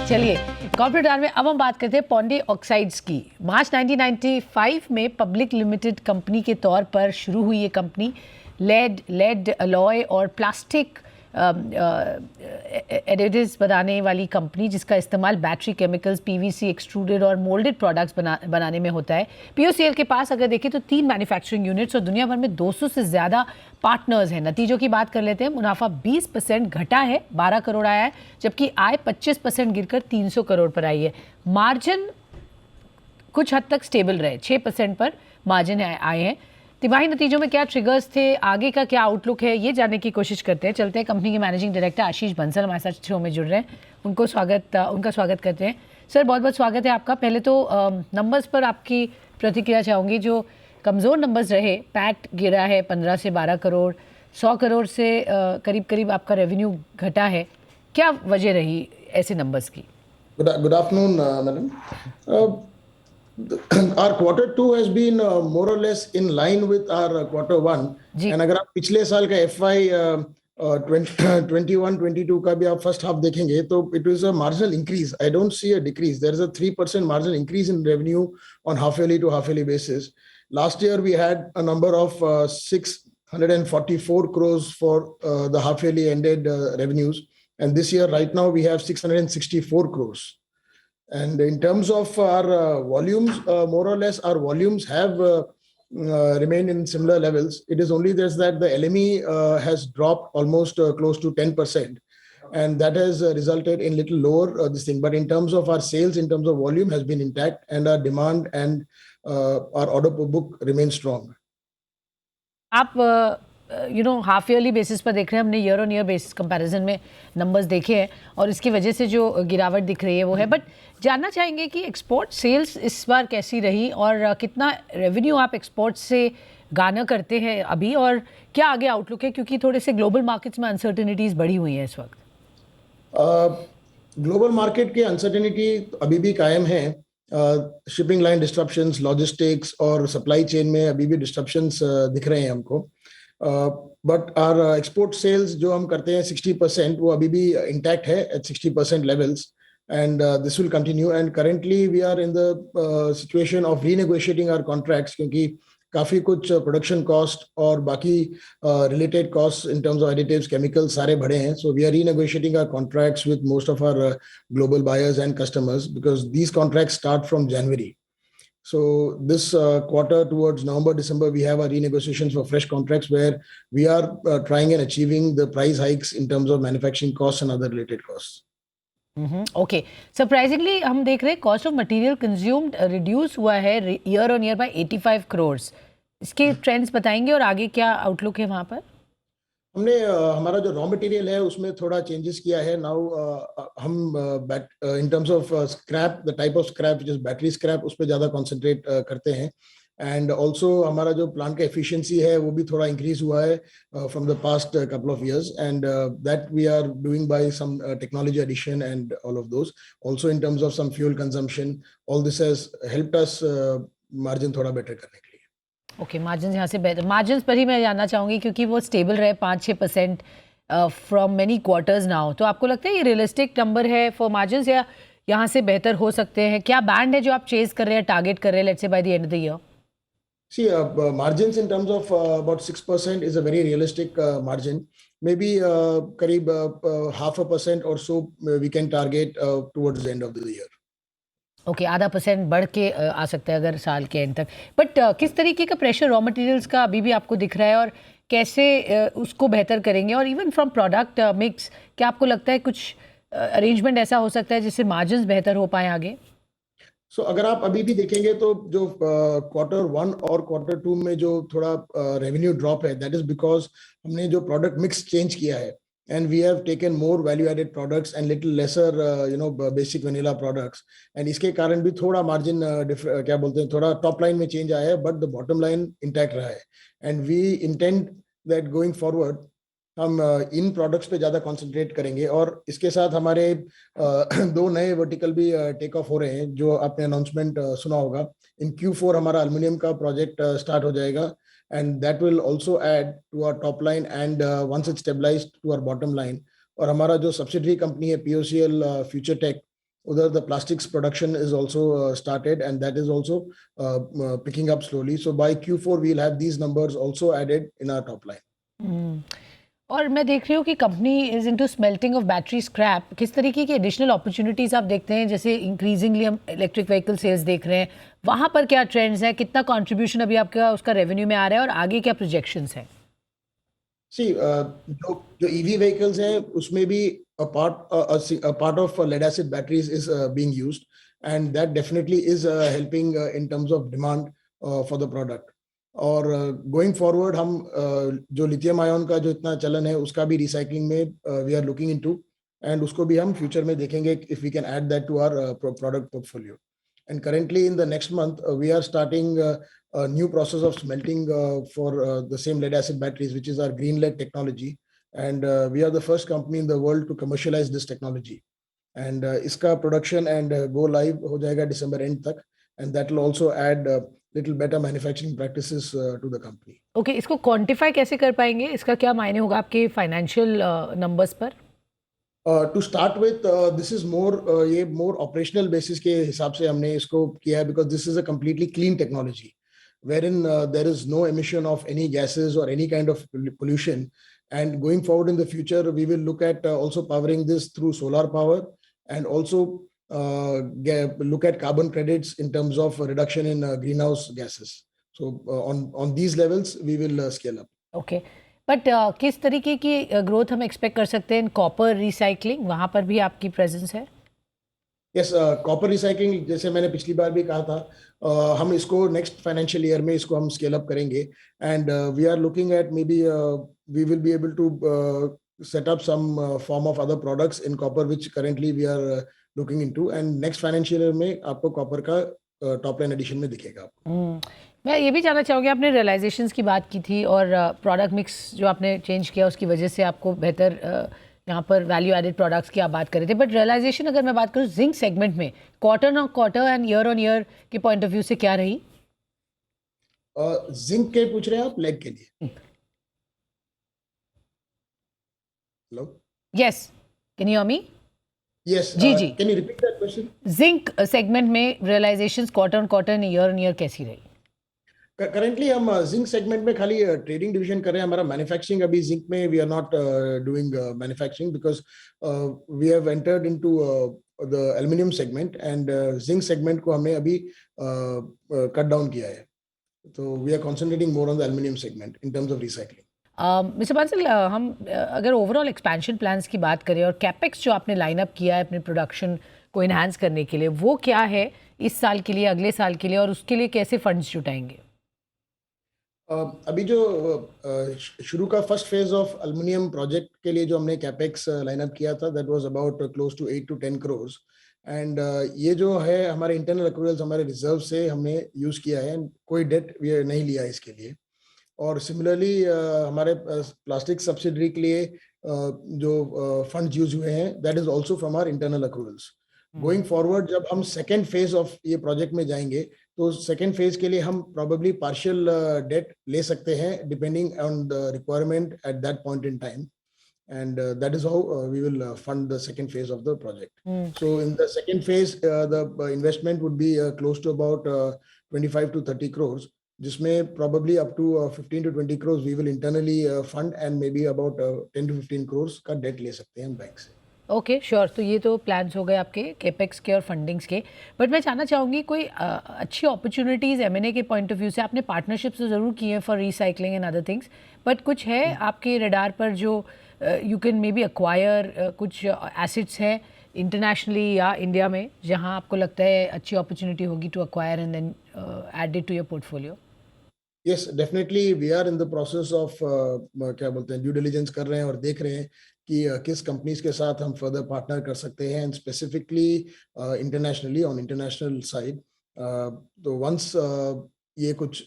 चलिए corporate are में अब हम बात करते हैं पॉन्डे ऑक्साइड्स की। मार्च 1995 में पब्लिक लिमिटेड कंपनी के तौर पर शुरू हुई ये कंपनी लेड अलॉय और प्लास्टिक एडिटिव्स बनाने वाली कंपनी, जिसका इस्तेमाल बैटरी केमिकल्स, पीवीसी, एक्सट्रूडेड और मोल्डेड प्रोडक्ट्स बनाने में होता है। पीओसीएल के पास अगर देखें तो 3 मैन्युफैक्चरिंग यूनिट्स और दुनिया भर में 200 से ज़्यादा पार्टनर्स हैं। नतीजों की बात कर लेते हैं। मुनाफा 20% घटा है, 12 करोड़ आया है, जबकि आय 25% गिरकर 300 करोड़ पर आई है। मार्जिन कुछ हद तक स्टेबल रहे, 6% पर मार्जिन आए हैं। तिमाही नतीजों में क्या ट्रिगर्स थे, आगे का क्या आउटलुक है, ये जानने की कोशिश करते हैं। चलते हैं कंपनी के मैनेजिंग डायरेक्टर आशीष बंसल हमारे साथ शो में जुड़ रहे हैं, उनका स्वागत करते हैं। सर बहुत बहुत स्वागत है आपका। पहले तो नंबर्स पर आपकी प्रतिक्रिया चाहूँगी। जो कमज़ोर नंबर्स रहे, पैट गिरा है 15 से 12 करोड़, 100 करोड़ से करीब आपका रेवेन्यू घटा है, क्या वजह रही ऐसे नंबर्स की? Good afternoon, madam. Our quarter 2 has been more or less in line with our quarter 1. And अगर आप पिछले साल का FY 21-22 का भी आप फर्स्ट हाफ देखेंगे तो it was a marginal increase. I don't see a decrease. There is a 3% marginal increase in revenue on half yearly to half yearly basis. Last year we had a number of 644 crores for the half yearly ended revenues. And this year, right now, we have 664 crores. And in terms of our volumes, more or less, our volumes have remained in similar levels. It is only this that the LME has dropped almost close to 10%. And that has resulted in little lower this thing. But in terms of our sales, in terms of volume, has been intact, and our demand and our order book remains strong. आप half yearly basis पर देख रहे हैं, हमने year on year basis comparison में numbers देखे हैं और इसकी वजह से जो गिरावट दिख रही है वो है। बट जानना चाहेंगे कि एक्सपोर्ट सेल्स इस बार कैसी रही और कितना रेवेन्यू आप एक्सपोर्ट से गाना करते हैं अभी, और क्या आगे आउटलुक है, क्योंकि थोड़े से ग्लोबल मार्केट्स में अनसर्टेनिटीज़ बढ़ी हुई हैं इस वक्त। ग्लोबल मार्केट की अनसर्टेनिटी अभी भी कायम है। शिपिंग लाइन डिस्ट्रप्शंस, लॉजिस्टिक्स और सप्लाई चेन में अभी भी डिस्ट्रप्शंस दिख रहे हैं हमको। बट आर एक्सपोर्ट सेल्स जो हम करते हैं 60%, वो अभी भी इंटैक्ट है at 60% levels, and this will continue. And currently we are in the situation of renegotiating our contracts, क्योंकि काफी कुछ प्रोडक्शन कॉस्ट और बाकी related cost in terms of additives, chemicals सारे बढ़े हैं। So we are renegotiating our contracts with most of our global buyers and customers, because these contracts start from January. So this quarter towards November, December, we have our renegotiations for fresh contracts where we are trying and achieving the price hikes in terms of manufacturing costs and other related costs. Okay. Surprisingly, हम देख रहे हैं cost of material consumed reduce हुआ है year on year by 85 crore. इसके trends बताएंगे और आगे क्या आउटलुक है वहाँ पर? हमने हमारा जो रॉ मटेरियल है उसमें थोड़ा चेंजेस किया है। नाउ हम इन terms of scrap, the type of scrap which is battery scrap, उस पर ज़्यादा कॉन्सेंट्रेट करते हैं। एंड ऑल्सो हमारा जो प्लांट का एफिशिएंसी है वो भी थोड़ा इंक्रीज हुआ है from the past couple of years, and that we are doing by some technology addition and all of those. Also in terms of some fuel consumption, all this has helped us margin थोड़ा better करने के लिए। Okay, margin यहाँ से बेहतर, margin पर ही मैं जानना चाहूँगी क्योंकि वो स्टेबल रहे 5-6% फ्रॉम मेनी क्वार्टर्स नाउ। तो आपको लगता है ये रियलिस्टिक नंबर है फॉर मार्जिन, या यहाँ से बेहतर हो सकते हैं? क्या बैंड है जो आप चेज कर रहे हैं, टारगेट कर रहे हैं, let's say by the end of the year? See, margins in terms of about 6% is a very realistic margin. Maybe करीब 0.5% or so we can target towards the end of the year. Okay, आधा % बढ़ के आ सकता है अगर साल के and तक। बट किस तरीके का प्रेशर रॉ मटेरियल्स का अभी भी आपको दिख रहा है और कैसे उसको बेहतर करेंगे? और इवन फ्रॉम प्रोडक्ट मिक्स, क्या आपको लगता है कुछ अरेंजमेंट ऐसा हो सकता है जिससे मार्जिन्स बेहतर हो पाए आगे? सो अगर आप अभी भी देखेंगे तो जो क्वार्टर 1 और क्वार्टर 2 में जो थोड़ा रेवेन्यू ड्रॉप है, दैट इज बिकॉज हमने जो प्रोडक्ट मिक्स चेंज किया है, and we have taken more value added products and little lesser basic vanilla products, and इसके कारण भी थोड़ा मार्जिन क्या बोलते हैं, थोड़ा टॉप लाइन में चेंज आया है, but the bottom line intact रहा है। And we intend that going forward हम इन प्रोडक्ट्स पे ज्यादा कंसंट्रेट करेंगे। और इसके साथ हमारे 2 नए वर्टिकल भी टेक ऑफ हो रहे हैं, जो आपने अनाउंसमेंट सुना होगा। इन Q4 हमारा एल्युमिनियम का प्रोजेक्ट स्टार्ट हो जाएगा, and that will also add to our top line, and once it's stabilized to our bottom line. और हमारा जो सब्सिडरी कंपनी है POCL फ्यूचर टेक, उधर the plastics production is also started and that is also picking up slowly. So by Q4 we'll have these numbers also added in our top line. और मैं देख रही हूँ कि company is into smelting of battery scrap. किस तरीके की additional opportunities आप देखते हैं? जैसे इंक्रीजिंगली हम इलेक्ट्रिक व्हीकल सेल्स देख रहे हैं, वहाँ पर क्या ट्रेंड्स हैं? कितना कंट्रीब्यूशन अभी आपका उसका रेवेन्यू में आ रहा है और आगे क्या प्रोजेक्शंस हैं? See, जो EV vehicles हैं उसमें भी a part of lead acid batteries is being used, and that definitely is helping in terms of demand for the product. और गोइंग फॉरवर्ड हम जो लिथियम आयन का जो इतना चलन है उसका भी रिसाइकलिंग में we are looking into, and उसको भी हम फ्यूचर में देखेंगे if we can add that to our product portfolio. And currently in the next month, we are starting a new process of smelting for the same lead acid batteries, which is our green lead technology. And we are the first company in the world to commercialize this technology. And iska production and go live ho jayega December end tak. And that will also add little better manufacturing practices to the company. Okay, इसको quantify कैसे कर पाएंगे? इसका क्या मायने होगा आपके financial numbers पर? To start with this is more ये मोर ऑपरेशनल बेसिस के हिसाब से हमने इसको किया है, because this is a completely clean technology wherein there is no emission of any gases or any kind of pollution. And going forward in the future, we will look at also powering this through solar power, and also look at carbon credits in terms of reduction in greenhouse gases. So on these levels, we will scale up. Okay, but किस तरीके की growth हम expect कर सकते हैं? Copper recycling, वहाँ पर भी आपकी प्रेजेंस है? यस, कॉपर रिसाइकलिंग जैसे मैंने पिछली बार भी कहा था, हम इसको नेक्स्ट फाइनेंशियल ईयर में इसको हम स्केल अप करेंगे, and we are looking at maybe we will be able to set up some form of other products in copper which currently we are looking into, and next financial year में आपको copper का top line addition में दिखेगा आपको. मैं ये भी जानना चाहूँगी, आपने रियलाइजेशंस की बात की थी और प्रोडक्ट मिक्स जो आपने चेंज किया उसकी वजह से आपको बेहतर यहाँ पर वैल्यू एडेड प्रोडक्ट्स की आप बात कर रहे थे, बट रियलाइजेशन अगर मैं बात करूँ जिंक सेगमेंट में quarter on quarter and year on year के पॉइंट ऑफ व्यू से क्या रही? जिंक के पूछ रहे हैं आप, लेग के लिए? Hello, yes, can you hear me? Yes जी जी, can you repeat that question? Zinc segment में realisations quarter on quarter and year on year कैसी रही? करेंटली हम जिंक सेगमेंट में खाली ट्रेडिंग डिवीजन कर रहे हैं. हमारा मैन्युफैक्चरिंग अभी जिंक में we are not doing manufacturing, because we have entered into the aluminium segment, and zinc segment को हमने अभी कट डाउन किया है. तो we are concentrating more on the aluminium segment in terms of recycling. Mister Bansal, हम अगर overall expansion plans की बात करें और कैपेक्स जो आपने लाइन अप किया है अपने प्रोडक्शन को इन्हांस करने के लिए, वो क्या है इस साल के लिए, अगले साल के लिए, और उसके लिए कैसे फंड्स जुटाएंगे? अभी जो शुरू का first phase of aluminium project के लिए जो हमने कैपेक्स लाइनअप किया था, that was about close to 8 to 10 crores. And ये जो है हमारे इंटरनल एक्रूवल्स, हमारे रिजर्व से हमने यूज किया है, कोई डेट नहीं लिया है इसके लिए. और सिमिलरली हमारे प्लास्टिक सब्सिडरी के लिए जो फंड यूज हुए हैं, that is also from our internal accruals. Going forward जब हम सेकेंड फेज ऑफ ये प्रोजेक्ट में जाएंगे, तो सेकेंड फेज के लिए हम प्रोबेबली पार्शियल डेट ले सकते हैं depending on the requirement at that point in time, and that is how we will fund the second phase of the project. So in the second phase, the investment would be close to about 25 to 30 crores, जिसमें probably up to 15 to 20 crores we will internally fund, and maybe about 10 to 15 crores का debt ले सकते हैं हम bank से. Okay, sure. तो ये तो प्लान्स हो गए आपके केपेक्स के और फंडिंग्स के, बट मैं जानना चाहूँगी कोई अच्छी अपॉर्चुनिटीज़ M&A के पॉइंट ऑफ व्यू से? आपने पार्टनरशिप्स तो ज़रूर की हैं for recycling and other things, but कुछ है आपके रडार पर जो you can maybe acquire, कुछ एसेट्स हैं इंटरनेशनली या इंडिया में जहाँ आपको लगता है अच्छी अपॉर्चुनिटी होगी to acquire and then add it to your portfolio? Yes, definitely we are in the process of क्या बोलते हैं, ड्यू डिलिजेंस कर रहे हैं और देख रहे हैं कि किस कंपनीज के साथ हम फर्दर पार्टनर कर सकते हैं, and specifically internationally on international side. तो वंस ये कुछ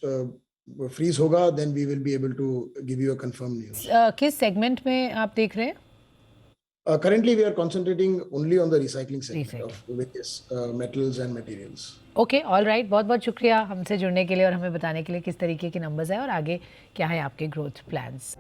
फ्रीज होगा, then we will be able to give you a confirm news. किस सेगमेंट में आप देख रहे हैं? Currently we are concentrating only on the recycling segment of various metals and materials. Okay, all right. बहुत बहुत शुक्रिया हमसे जुड़ने के लिए और हमें बताने के लिए किस तरीके के नंबर्स हैं और आगे क्या है आपके ग्रोथ प्लान्स.